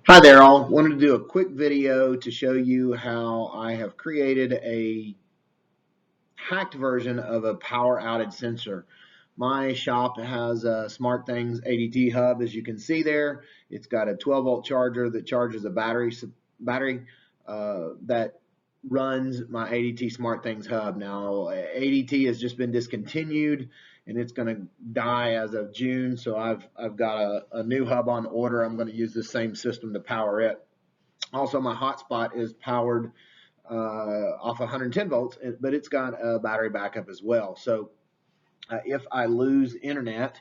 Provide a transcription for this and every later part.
Hi there all. Wanted to do a quick video to show you how I have created a hacked version of a power outage sensor. My shop has a Smartthings ADT hub, as you can see there. It's got a 12-volt charger that charges a battery that runs my ADT Smartthings hub. Now, ADT has just been discontinued and it's going to die as of June. So I've got a new hub on order. I'm going to use the same system to power it. Also, my hotspot is powered off 110 volts, but it's got a battery backup as well. So if I lose internet,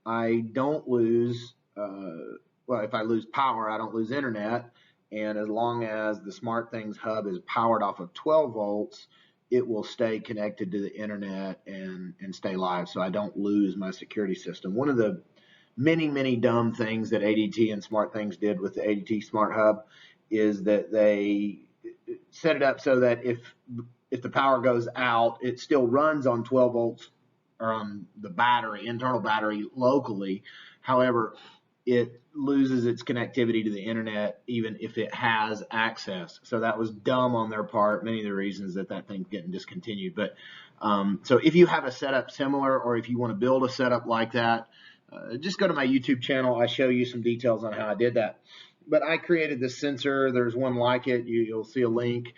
I don't lose, well, if I lose power, I don't lose internet. And as long as the SmartThings hub is powered off of 12 volts, it will stay connected to the internet and stay live, so I don't lose my security system. One of the many dumb things that ADT and SmartThings did with the ADT Smart Hub is that they set it up so that if the power goes out, it still runs on 12 volts or on the battery, internal battery locally. However, it loses its connectivity to the internet even if it has access. So that was dumb on their part. Many of the reasons that thing's getting discontinued. But so if you have a setup similar, or if you want to build a setup like that, just go to my YouTube channel. I show you some details on how I did that. But I created this sensor. There's one like it. You'll see a link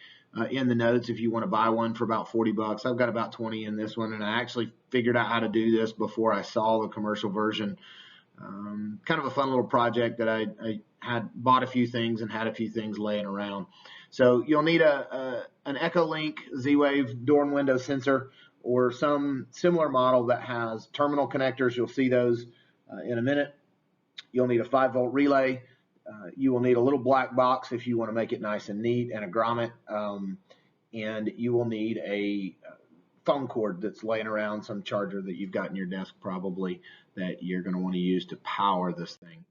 in the notes if you want to buy one for about 40 bucks. I've got about 20 in this one, and I actually figured out how to do this before I saw the commercial version. Kind of a fun little project that I had bought a few things and had a few things laying around. So you'll need an Echolink Z-Wave door and window sensor or some similar model that has terminal connectors. You'll see those in a minute. You'll need a 5-volt relay. You will need a little black box if you want to make it nice and neat, and a grommet. And you will need a phone cord that's laying around, some charger that you've got in your desk probably that you're going to want to use to power this thing.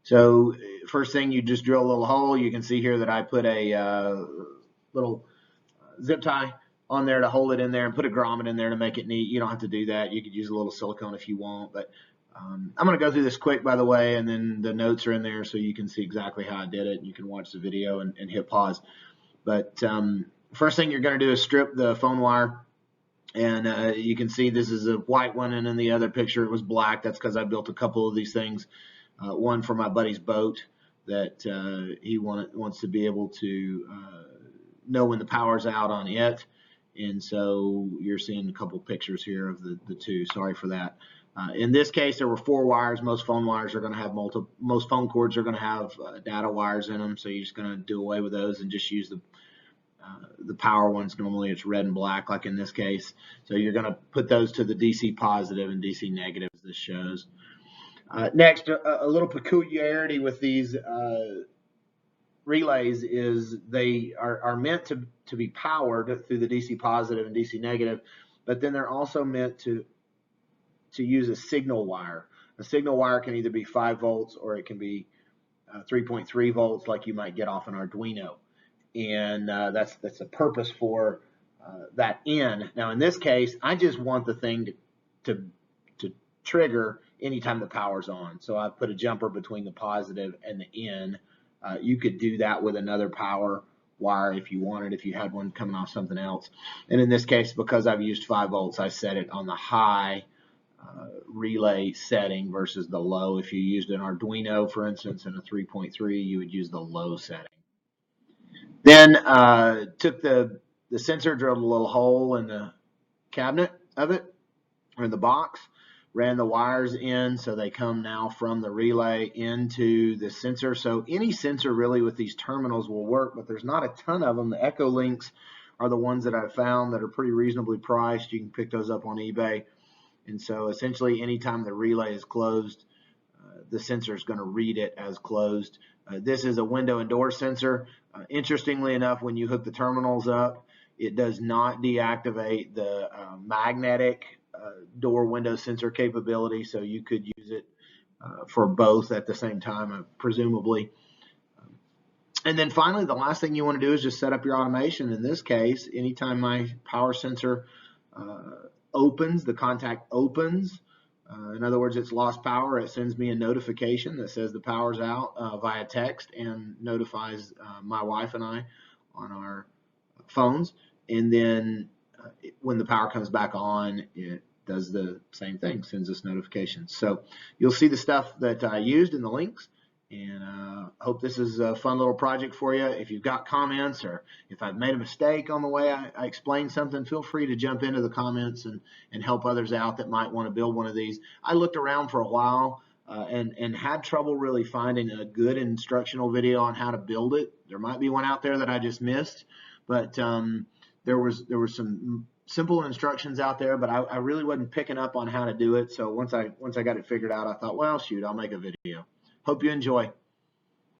So first thing, you just drill a little hole. You can see here that I put a little zip tie on there to hold it in there, and put a grommet in there to make it neat. You don't have to do that. You could use a little silicone if you want, but I'm going to go through this quick, by the way, and then the notes are in there so you can see exactly how I did it. You can watch the video and hit pause. But first thing you're going to do is strip the phone wire. And you can see this is a white one, and in the other picture it was black. That's because I built a couple of these things. One for my buddy's boat that he wants to be able to know when the power's out on it. And so you're seeing a couple pictures here of the two. Sorry for that. In this case, there were 4 wires. Most phone wires are going to have most phone cords are going to have data wires in them. So you're just going to do away with those and just use the power ones. Normally it's red and black, like in this case. So you're going to put those to the DC positive and DC negative, as this shows. Next, a little peculiarity with these relays is they are meant to be powered through the DC positive and DC negative, but then they're also meant to use a signal wire. A signal wire can either be 5 volts or it can be 3.3 volts, like you might get off an Arduino. And that's the purpose for that in. Now, in this case, I just want the thing to trigger anytime the power's on. So I put a jumper between the positive and the in. You could do that with another power wire if you wanted, if you had one coming off something else. And in this case, because I've used 5 volts, I set it on the high relay setting versus the low. If you used an Arduino, for instance, in a 3.3, you would use the low setting. Then took the sensor, drilled a little hole in the cabinet of it, or in the box, ran the wires in so they come now from the relay into the sensor. So any sensor really with these terminals will work, but there's not a ton of them. The Echolinks are the ones that I've found that are pretty reasonably priced. You can pick those up on eBay. And so essentially anytime the relay is closed, the sensor is going to read it as closed. This is a window and door sensor. Interestingly enough, when you hook the terminals up, it does not deactivate the magnetic door window sensor capability, so you could use it for both at the same time, presumably. And then finally, the last thing you want to do is just set up your automation. In this case, anytime my power sensor opens, the contact opens, In other words, it's lost power. It sends me a notification that says the power's out via text and notifies my wife and I on our phones. And then when the power comes back on, it does the same thing, sends us notifications. So you'll see the stuff that I used in the links. And hope this is a fun little project for you. If you've got comments, or if I've made a mistake on the way I explained something, feel free to jump into the comments and help others out that might want to build one of these. I looked around for a while and had trouble really finding a good instructional video on how to build it. There might be one out there that I just missed, but there were some simple instructions out there, but I really wasn't picking up on how to do it. So once I got it figured out, I thought, well, shoot, I'll make a video. Hope you enjoy.